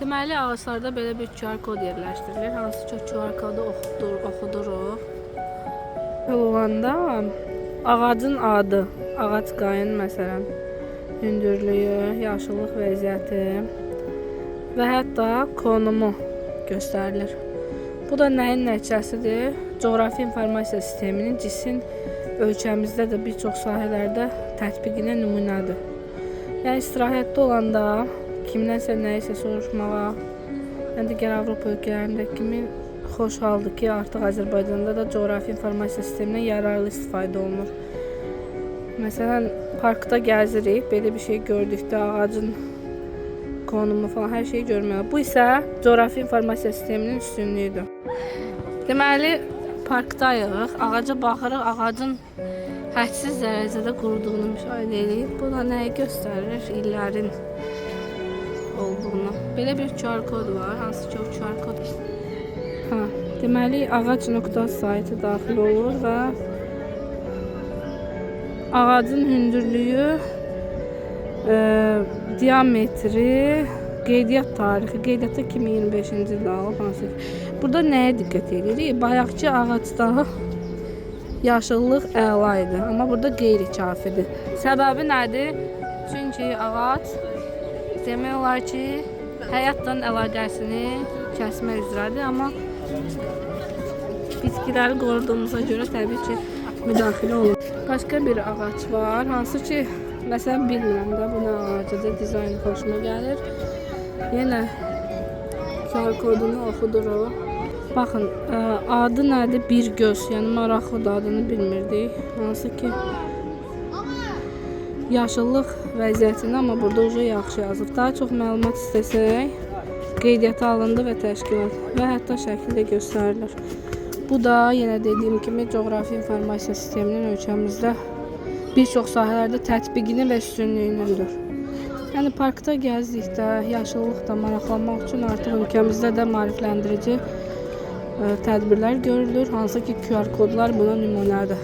Deməli, ağaclarda belə bir QR kod yerləşdirilir. Hansı ki QR kodu oxuduruq. Olanda ağacın adı, ağac qayın məsələn, hündürlüyü, yaşıllıq vəziyyəti və hətta konumu göstərilir. Bu da nəyin nəticəsidir? Coğrafi informasiya sisteminin CIS-in ölkəmizdə də bir çox sahələrdə tətbiqinə nümunədir. Yəni istirahətdə olanda kimdənsə nəyisə soruşmağa, yəni digər Avropa ölkələrində kimi xoş haldır ki, artıq Azərbaycanda da coğrafi informasiya sistemindən yararlı istifadə olunur. Məsələn, parkda gəzirik, belə bir şey gördükdə ağacın konumu falan hər şeyi görməliyik. Bu isə coğrafi informasiya sisteminin üstünlüyüdür. Deməli, parkdayıq, ağaca baxırıq, ağacın hədsiz dərəcədə quruduğunu müşahidə edirik. Bu da nəyi göstərir? İllərin olduğunu. Belə bir QR kod var, hansı ki o QR kod. Deməli, ağac.az saytı daxil olur və ağacın hündürlüyü, diametri, qeydiyyat tarixi, qeydiyyatda 2025-ci ildə alıb. Burada nəyə diqqət edirik? Bayaqki ağacda yaşıllıq əla idi, amma burada qeyri-kafidir. Səbəbi nədir? Çünki ağac demək olar ki, həyatla əlaqəsini kəsmək üzrədir, amma bitkiləri qoruduğumuza görə təbii ki, müdaxilə olur. Başqa bir ağac var, hansı ki, məsələn, bilmirəm də, bu nə ağacıdır, dizayn xoşuma gəlir. Yenə QR kodunu oxuduruq. Baxın, adı nədir? Bir göz, yəni maraqlıdır, adını bilmirdik. Hansı ki, yaşıllıq vəziyyətini, amma burada uca yaxşı yazıb. Daha çox məlumat istəsək, qeydiyyata alındı və təşkilat və hətta şəkildə göstərilir. Bu da yenə dediyim kimi coğrafi informasiya sisteminin ölkəmizdə bir çox sahələrdə tətbiqini və üstünlüyünündür. Yəni parkda gəzdikdə, yaşıllıqda maraqlanmaq üçün artıq ölkəmizdə də maarifləndirici tədbirlər görülür, hansı ki QR kodlar buna nümunədir.